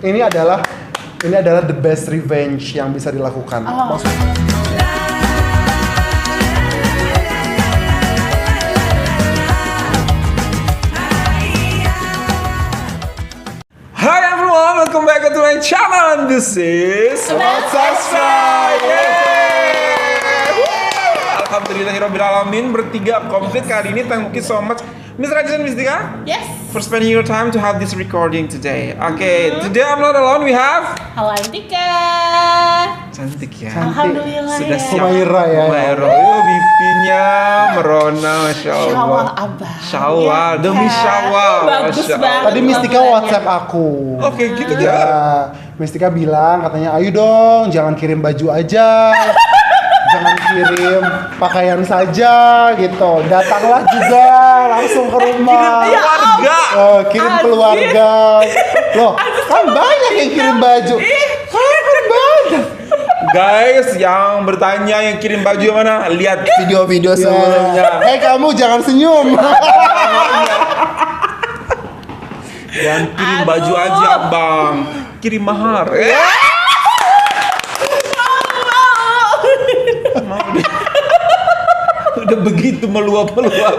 Ini adalah the best revenge yang bisa dilakukan. Hi everyone, welcome back to my channel. This is Subscribe. Alhamdulillahirobbilalamin, bertiga komplit kali ini. Thank you so much, Miss Raja and Miss Dika. Yes. For spending your time to have this recording today. Okay, today I'm not alone. We have Halo Antika. cantik ya. Alhamdulillah Sudah ya. siap. Humaira ya. Humaira. Bipinya merona, masya Allah. Syawal abah. Syawal, Ya demi kan? Syawal. Bagus Masya Allah. banget. Tadi Mistika WhatsApp aku. Oke, gitu Ya, ya. Mistika bilang katanya, ayo dong, jangan kirim baju aja, jangan kirim pakaian saja, gitu. Datanglah juga langsung ke rumah. Kirim keluarga. Kirim keluarga. Loh, kan banyak yang kirim baju. Kan banyak. Guys, yang bertanya yang kirim baju yang mana? Lihat video-video Ya. sebelumnya. Kamu jangan senyum. Yang kirim baju aja, Bang. Kirim mahar. Udah begitu meluap-meluap.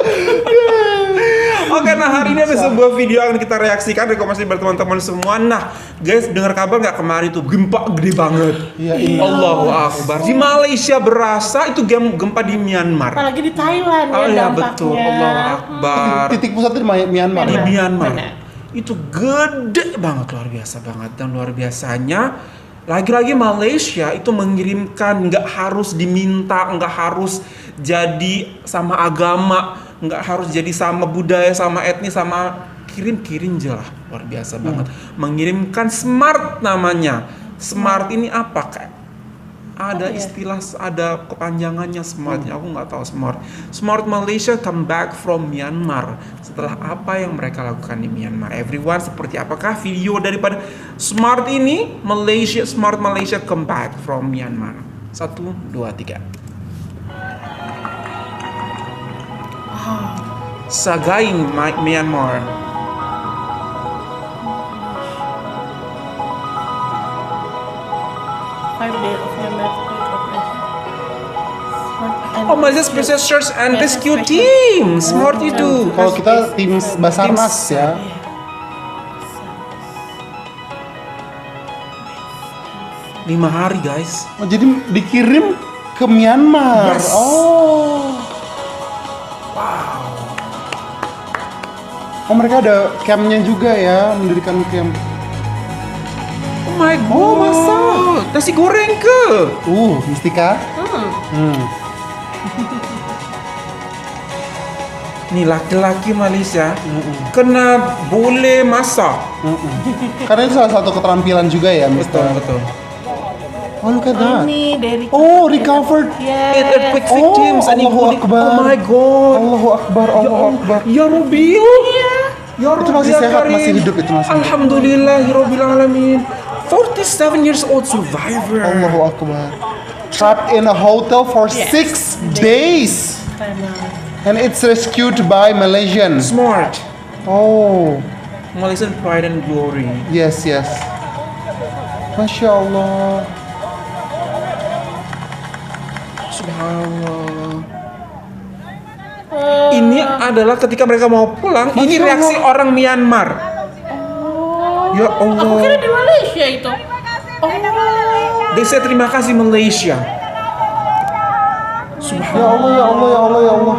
Oke, nah hari ini ada sebuah video yang kita reaksikan, rekomendasi buat teman-teman semua. Nah, guys, dengar kabar nggak kemarin itu gempa gede banget? Iya, iya. Allahu Akbar. Di Malaysia berasa itu gempa di Myanmar. Apalagi di Thailand Oh ya iya dampaknya. betul, Allahu Akbar. Titik pusatnya di Myanmar. Di ya? Myanmar. Benar. Itu gede banget, luar biasa banget. Dan luar biasanya lagi-lagi Malaysia itu mengirimkan, nggak harus diminta, nggak harus jadi sama agama, nggak harus jadi sama budaya, sama etnis, sama kirim aja lah. Luar biasa banget. Mengirimkan smart namanya. Smart ini apa? Kayak ada istilah, ada kepanjangannya smartnya. Aku nggak tahu smart. Smart Malaysia come back from Myanmar. Setelah apa yang mereka lakukan di Myanmar? Everyone, seperti apakah video daripada smart ini? Smart Malaysia come back from Myanmar. 1, 2, 3. Sagaing Myanmar. Oh, Malaysia's Princess Search and Rescue Team. Smart itu. Kalau kita tim Basarnas ya. Lima hari, guys. Oh, jadi dikirim ke Myanmar. Yes. Oh. Oh, mereka ada campnya juga ya, mendirikan camp. Oh my god. Oh, masa? Nasi goreng ke? Mistika. Nih laki-laki Malaysia kena boleh masak. Karena itu salah satu keterampilan juga ya, Mister. Betul. Oh, look at that. Ini dari Oh, recovered. It earthquake Oh, victims and Allahu including. Akbar. Oh my god. Allahu Akbar, Allahu Akbar. Ya Rubil. Ya Itu masih Rubil sehat, Karim. masih hidup itu masih. Alhamdulillahirobbilalamin. 47 years old survivor. Allahu Akbar. Trapped in a hotel for 6 days. And it's rescued by Malaysians. Smart. Oh, Malaysian pride and glory. yes. Masya Allah. Subhanallah. Ini adalah ketika mereka mau pulang. Ini Masya reaksi Allah. orang Myanmar. Ya Aku Allah. kira di Malaysia itu. Dia saya terima kasih Malaysia. Ya Allah, ya Allah, ya Allah, ya Allah.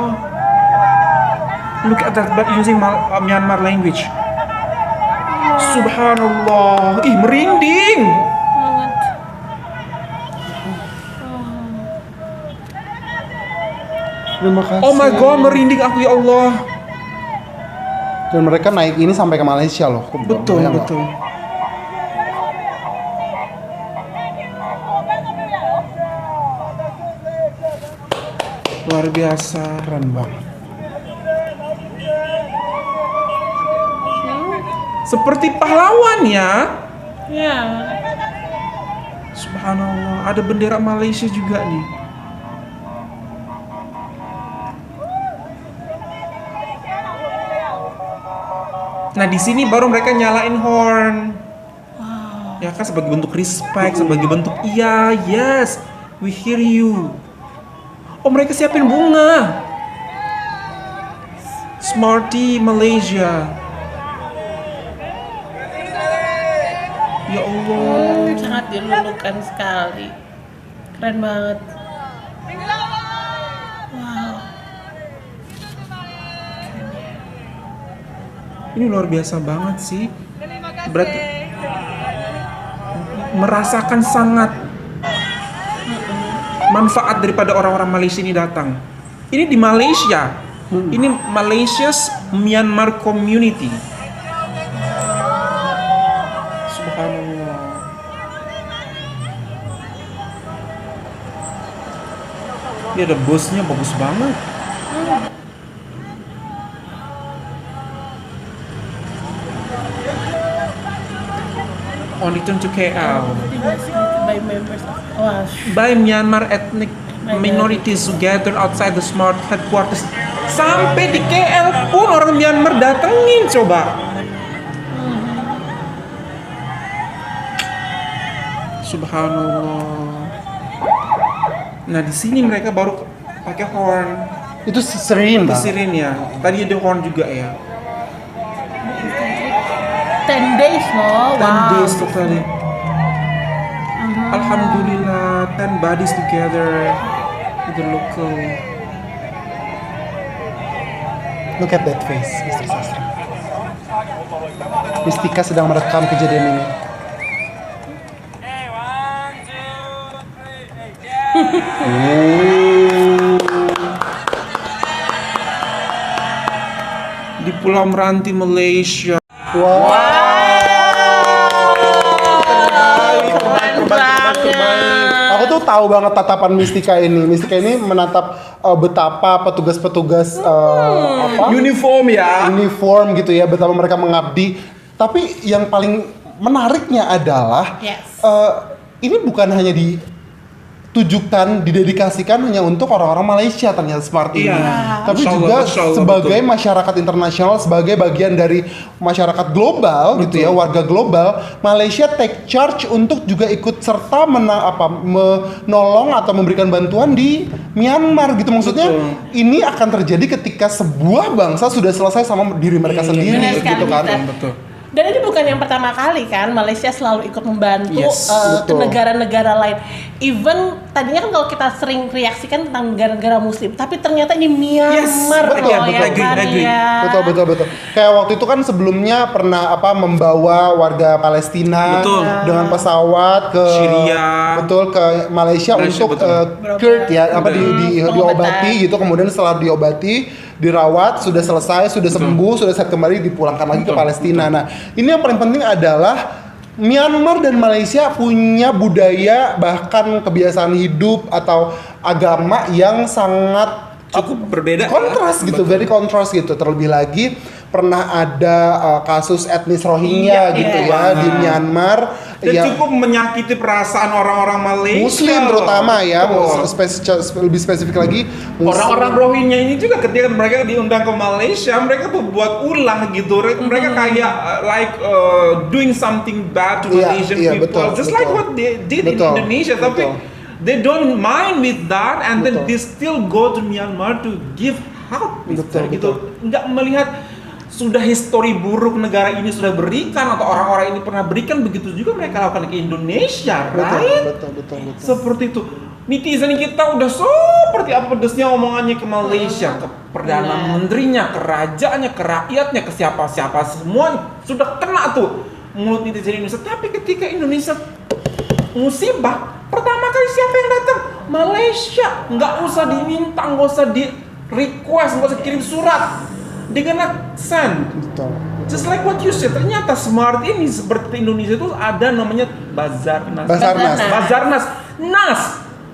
Look at that, but using Myanmar language. Subhanallah. Ih, merinding. Terima kasih. Oh my god, merinding aku ya Allah. Dan mereka naik ini sampai ke Malaysia loh. Betul. Luar biasa. Keren banget. Seperti pahlawan ya. Ya. Subhanallah, ada bendera Malaysia juga nih. Nah, di sini baru mereka nyalain horn. Ya kan, sebagai bentuk respect, sebagai bentuk iya, yes, we hear you. Oh, mereka siapin bunga. Smarty Malaysia. Ya Allah. Sangat dilulukan sekali. Keren banget. Wow. Ini luar biasa banget sih. Berarti merasakan sangat manfaat daripada orang-orang Malaysia ini datang. Ini di Malaysia. Ini Malaysia's Myanmar community. Subhanallah. Ini ada bosnya bagus banget. On return to KL By members of wah, by Myanmar ethnic minorities who gather outside the smart headquarters. Sampai di KL pun orang Myanmar datengin coba. Subhanallah. Nah, di sini mereka baru pakai horn. Itu sering Itu Bang. sirin ya. Tadi ada horn juga ya. 10 days no. 10 Wow. days totally. Alhamdulillah, 10 bodies together with the local. Look at that face, Mr. Sastra. Mistika sedang merekam kejadian ini. Di Pulau Meranti, Malaysia. Wow. Aku tuh tahu banget tatapan Mistika ini. Mistika ini menatap betapa petugas-petugas Uniform ya. uniform gitu ya, betapa mereka mengabdi. Tapi yang paling menariknya adalah Yes. ini bukan hanya ditujukan, didedikasikan hanya untuk orang-orang Malaysia ternyata Smart ini. Iya. Tapi Masya Allah, juga Masya Allah, sebagai betul. masyarakat internasional, sebagai bagian dari masyarakat global gitu ya, warga global, Malaysia take charge untuk juga ikut serta menolong atau memberikan bantuan di Myanmar gitu. Maksudnya Betul. ini akan terjadi ketika sebuah bangsa sudah selesai sama diri mereka sendiri Benar sekali, gitu kan. Mister. Betul. Dan ini bukan yang pertama kali kan Malaysia selalu ikut membantu Yes, ke betul. negara-negara lain. Even tadinya kan kalau kita sering reaksikan tentang negara-negara Muslim, tapi ternyata ini Myanmar betul, loh betul. ya Agree, kan agree. ya. Betul. Kayak waktu itu kan sebelumnya pernah membawa warga Palestina Betul. dengan pesawat ke Syria. betul, ke Malaysia Malaysia, untuk betul. cure ya, Pengobatan. diobati gitu. Kemudian setelah diobati, dirawat, sudah selesai, sudah sembuh, sudah sehat kembali, dipulangkan lagi ke Betul, Palestina. Nah, ini yang paling penting adalah Myanmar dan Malaysia punya budaya bahkan kebiasaan hidup atau agama yang sangat Cukup berbeda. kontras ya. gitu, Betul. very kontras gitu. Terlebih lagi pernah ada kasus etnis Rohingya Iya, gitu iya. ya di Myanmar. Dan Ya, cukup menyakiti perasaan orang-orang Malaysia. Muslim terutama ya, Betul. lebih spesifik lagi Orang-orang Rohingya ini juga ketika mereka diundang ke Malaysia, mereka tuh buat ulah gitu. Mereka kayak doing something bad to Iya, Malaysian iya, people, betul, just betul. like what they did Betul, in Indonesia. Tapi betul. they don't mind with that, and then Betul. they still go to Myanmar to give help, Betul, gitu. Nggak melihat sudah histori buruk negara ini sudah berikan atau orang-orang ini pernah berikan, begitu juga mereka lakukan ke Indonesia, right? betul. Seperti itu. Netizen kita udah seperti apa pedesnya omongannya ke Malaysia, ke Perdana Benar. Menterinya, ke rajanya, ke rakyatnya, ke siapa-siapa, semua sudah kena tuh mulut netizen Indonesia. Tapi ketika Indonesia musibah, pertama kali siapa yang datang? Malaysia. Nggak usah diminta, nggak usah di request, nggak usah kirim surat. Dia kena send. Betul. Just like what you said, ternyata Smart ini seperti Indonesia itu ada namanya Basarnas. Basarnas. Basarnas. NAS.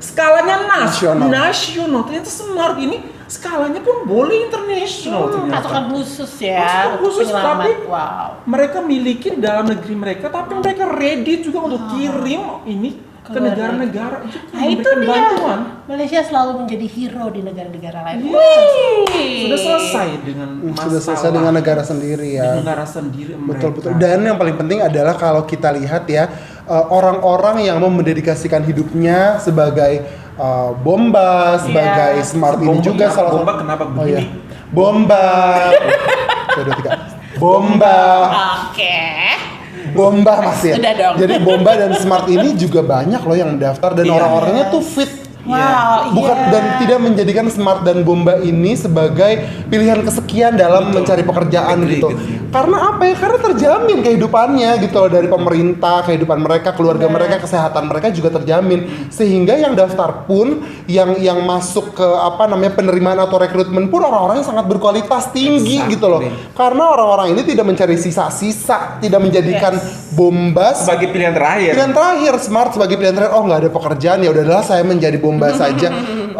Skalanya NAS. Nasional. Nasional. Ternyata Smart ini skalanya pun boleh internasional ternyata. Pasukan khusus ya. Pasukan khusus, untuk penyelamat. tapi Wow. mereka miliki dalam negeri mereka, tapi mereka ready juga untuk kirim ini ke negara-negara untuk Nah itu memberikan dia. bantuan. Malaysia selalu menjadi hero di negara-negara lain. Yes. Wih. Sudah selesai dengan masalah. Sudah selesai dengan negara sendiri Di ya. negara sendiri mereka. Betul-betul. Dan yang paling penting adalah kalau kita lihat ya, orang-orang yang mau mendedikasikan hidupnya sebagai bomba, sebagai smart ini Bomba, juga ya, salah bomba satu. kenapa Oh iya. begini? Bomba. 1, 2, 3. Bomba. Oke. Bomba Mas ya. Udah dong. Jadi Bomba dan Smart ini juga banyak loh yang mendaftar dan Iya. orang-orangnya tuh fit. Wow, Bukan iya. dan tidak menjadikan Smart dan Bomba ini sebagai pilihan kesekian dalam mencari pekerjaan Agree, gitu. agree. Karena apa ya? Karena terjamin kehidupannya gitu loh dari pemerintah, kehidupan mereka, keluarga mereka, kesehatan mereka juga terjamin. Sehingga yang daftar pun yang masuk ke apa namanya penerimaan atau rekrutmen pun orang-orang yang sangat berkualitas tinggi Exactly. gitu loh. Karena orang-orang ini tidak mencari sisa-sisa, tidak menjadikan Bomba Sebagai pilihan terakhir. pilihan terakhir, Smart sebagai pilihan terakhir. Oh nggak ada pekerjaan ya udahlah saya menjadi Bomba saja.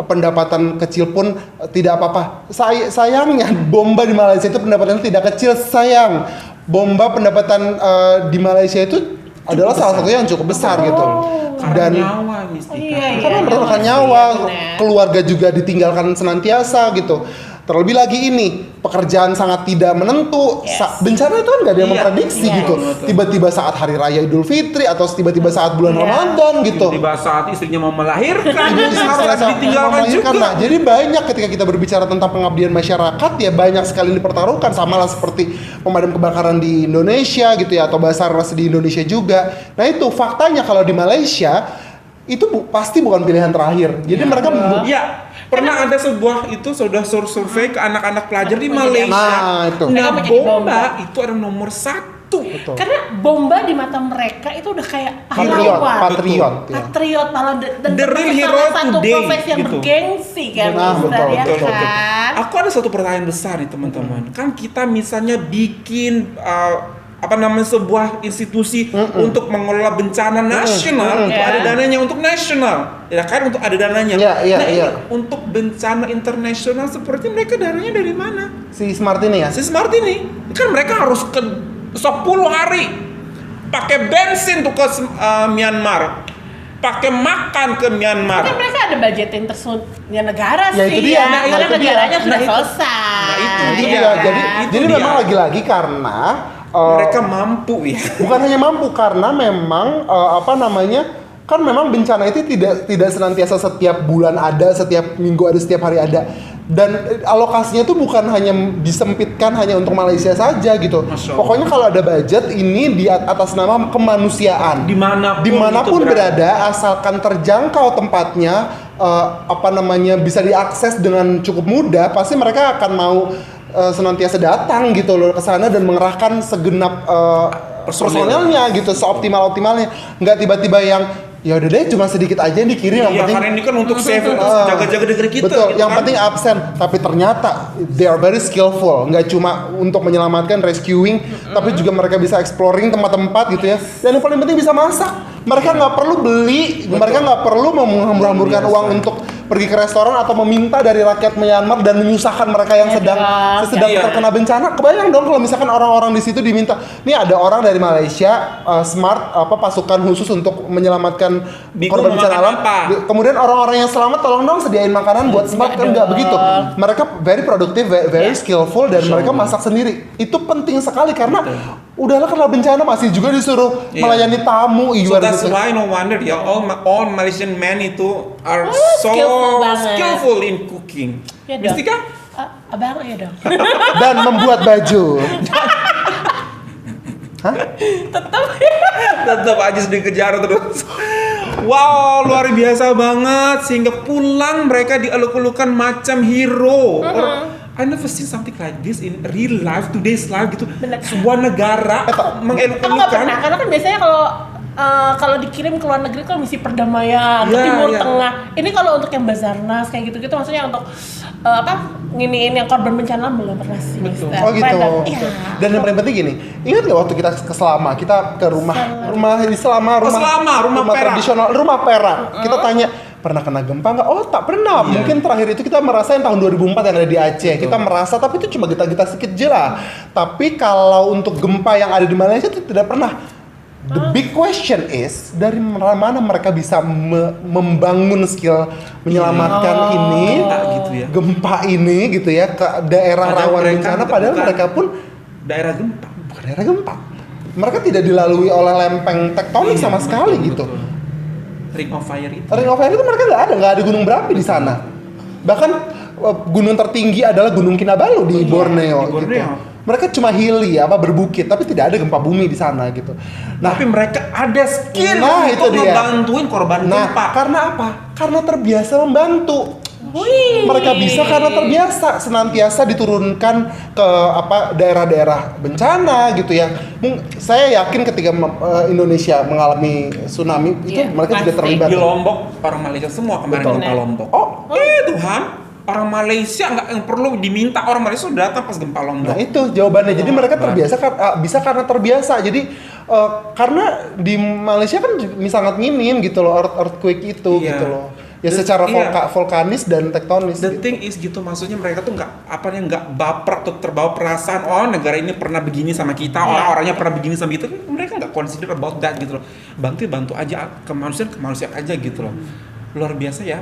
Pendapatan kecil pun tidak apa-apa. Sayangnya Bomba di Malaysia itu pendapatannya tidak kecil. Sayang, Bomba pendapatan di Malaysia itu adalah salah satu yang cukup besar gitu. Karena Dan nyawa Mistika. Iya, karena iya. merelakan nyawa, Benar. keluarga juga ditinggalkan senantiasa gitu. Terlebih lagi ini pekerjaan sangat tidak menentu. Yes. Bencana itu kan nggak ada yang Iya, memprediksi iya. gitu. Betul. Tiba-tiba saat hari raya Idul Fitri atau tiba-tiba saat bulan Iya. Ramadan gitu. Tiba-tiba saat istrinya mau melahirkan, Ibu istri harus serasa ditinggalkan melahirkan. juga. Nah, jadi banyak ketika kita berbicara tentang pengabdian masyarakat ya banyak sekali dipertaruhkan sama lah seperti pemadam kebakaran di Indonesia gitu ya atau Basarnas di Indonesia juga. Nah itu faktanya kalau di Malaysia itu pasti bukan pilihan terakhir. Jadi mereka Ya, pernah ada sebuah itu sudah survei ke anak-anak pelajar di Menjadi- Malaysia. Nah, itu. Mereka Nah, menjadi Bomba bomba. itu ada nomor 1. Betul. Karena Bomba di mata mereka itu udah kayak Patriot, pahlawan. patriot. Ya. Patriot malah dan The real hero salah satu today, profesi yang gitu. bergengsi kan Nah, Mister, betul, ya betul, kan. Aku ada satu pertanyaan besar nih teman-teman. Kan kita misalnya bikin apa namanya sebuah institusi untuk mengelola bencana nasional, untuk Ya. ada dananya untuk nasional, ya kan untuk ada dananya. Iya, iya, nah, iya. ini untuk bencana internasional seperti mereka dananya dari mana? Si Smart ini ya. Si Smart ini kan mereka harus ke 10 hari pakai bensin tuh ke Myanmar, pakai makan ke Myanmar. Kan mereka ada budgeting ya negara Ya, sih itu dia. ya. Nah, Karena itu dia. negaranya Nah, sudah itu. selesai. Nah, itu Itu dia. dia. Itu Jadi dia. memang lagi-lagi karena Mereka mampu ya. bukan hanya mampu karena memang apa namanya kan memang bencana itu tidak senantiasa setiap bulan ada, setiap minggu ada, setiap hari ada dan alokasinya tuh bukan hanya disempitkan hanya untuk Malaysia saja gitu. Masya Allah. Pokoknya kalau ada budget ini di atas nama kemanusiaan. itu Dimanapun berada asalkan terjangkau tempatnya apa namanya bisa diakses dengan cukup mudah pasti mereka akan mau senantiasa datang gitu loh ke sana dan mengerahkan segenap personelnya gitu seoptimal-optimalnya nggak tiba-tiba yang ya udah deh cuma sedikit aja yang dikirim yang Iya, penting karena ini kan untuk save jaga-jaga negeri kita. betul gitu yang kan. penting absen tapi ternyata they are very skillful nggak cuma untuk menyelamatkan rescuing tapi juga mereka bisa exploring tempat-tempat gitu ya dan yang paling penting bisa masak mereka nggak perlu beli mereka nggak perlu menghambur-hamburkan Biasa. uang untuk pergi ke restoran atau meminta dari rakyat Myanmar dan menyusahkan mereka yang sedang Iya. terkena bencana. Kebayang dong kalau misalkan orang-orang di situ diminta, nih ada orang dari Malaysia Smart apa pasukan khusus untuk menyelamatkan Bingung korban mau bencana makan alam. apa? Kemudian orang-orang yang selamat tolong dong sediain makanan buat Smart kan nggak begitu. Mereka very produktif, very skillful dan mereka masak sendiri. Itu penting sekali karena udahlah kena bencana masih juga disuruh Iya. melayani tamu. So that's gitu. why no wonder ya all Malaysian men itu are so skillful banget. skillful in cooking. Ya dong. Mistika? Abang ya dong. Dan membuat baju. Hah? Tetap aja dikejar terus. Wow, luar biasa banget sehingga pulang mereka dieluk-elukan macam hero. I never seen something like this in real life, today's life gitu. Bener. Sebuah negara Aku nggak mengeluk-elukan. pernah karena kan biasanya kalau dikirim ke luar negeri kan misi perdamaian ke Iya, Timur iya. Tengah. Ini kalau untuk yang Basarnas kayak gitu-gitu maksudnya untuk nginiin yang korban bencana belum pernah sih. Betul. Mister. Oh gitu. Iya. Dan yang paling penting gini, ingat nggak waktu kita ke Selama, kita ke rumah Selama, rumah perak. tradisional, rumah perak. Kita tanya pernah kena gempa nggak? Oh tak pernah. Iya. Mungkin terakhir itu kita merasain tahun 2004 yang ada di Aceh. Kita merasa, tapi itu cuma gita-gita sedikit aja lah. Tapi kalau untuk gempa yang ada di Malaysia itu tidak pernah. The big question is dari mana mereka bisa membangun skill menyelamatkan ini gempa ini gitu ya ke daerah rawan bencana padahal mereka pun daerah gempa. bukan daerah gempa. Mereka tidak dilalui oleh lempeng tektonik sama sekali gitu. Ring of Fire itu. Ring of Fire itu mereka nggak ada gunung berapi di sana. Bahkan gunung tertinggi adalah Gunung Kinabalu di Borneo. Gitu. Mereka cuma hilly berbukit tapi tidak ada gempa bumi di sana gitu. Nah, tapi mereka ada skill itu untuk dia. membantuin korban gempa. Karena apa? Karena terbiasa membantu. Wih. Mereka bisa karena terbiasa senantiasa diturunkan ke daerah-daerah bencana gitu ya. Saya yakin ketika Indonesia mengalami tsunami itu mereka juga terlibat. Di Lombok orang Malaysia semua kemarin gempa Lombok. Tuhan, orang Malaysia nggak yang perlu diminta, orang Malaysia sudah datang pas gempa Lombok. Nah itu jawabannya. Jadi mereka terbiasa bisa karena terbiasa. Jadi karena di Malaysia kan sangat minim gitu loh earthquake itu gitu loh. Ya secara vulkanis dan tektonis. The thing is gitu, maksudnya mereka tuh nggak baper atau terbawa perasaan negara ini pernah begini sama kita, orang-orangnya pernah begini sama kita. Mereka nggak consider about that gitu loh. Bantu aja kemanusiaan aja gitu loh. Luar biasa ya,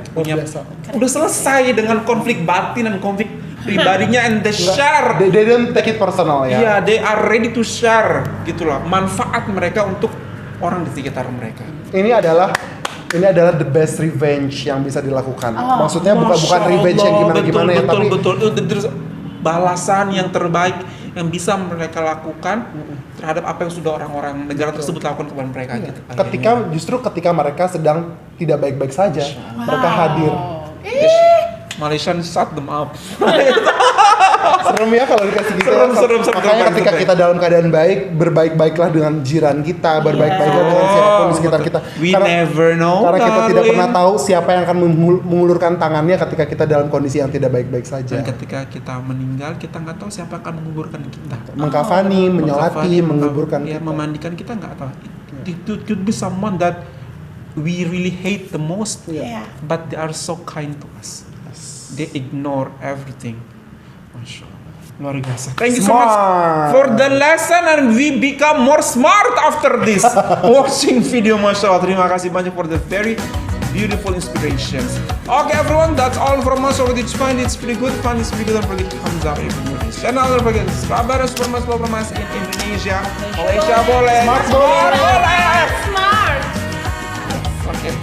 udah selesai dengan konflik batin dan konflik pribadinya and they share. They don't take it personal ya. Yeah, they are ready to share gitu loh, manfaat mereka untuk orang di sekitar mereka. Ini adalah the best revenge yang bisa dilakukan. Maksudnya bukan revenge yang gimana ya, tapi betul balasan yang terbaik yang bisa mereka lakukan terhadap apa yang sudah orang-orang negara tersebut lakukan kepada mereka gitu. Ketika mereka sedang tidak baik-baik saja, mereka hadir. Malaysian shut them up. Serem ya kalau dikasih gitu. Serem. Makanya ketika kita dalam keadaan baik, berbaik-baiklah dengan jiran kita, berbaik-baiklah dengan siapapun di sekitar kita. Never know. Karena kita tidak pernah tahu siapa yang akan mengulurkan tangannya ketika kita dalam kondisi yang tidak baikbaik saja. Dan ketika kita meninggal, kita nggak tahu siapa akan menguburkan kita. Mengkafani, menyolati, menguburkan kita. Memandikan kita nggak tahu. It could be someone that we really hate the most, but they are so kind to us. They ignore everything. Masya Allah. Luar biasa. Thank you so much for the lesson and we become more smart after this watching video. Masya Allah. Terima kasih banyak for the very beautiful inspirations. Okay everyone, that's all from us. So it's fun, it's pretty good, don't forget to thumbs up if you like this channel. Don't forget to subscribe us for mas in Indonesia. Malaysia boleh. Smart boleh. Smart. Okay.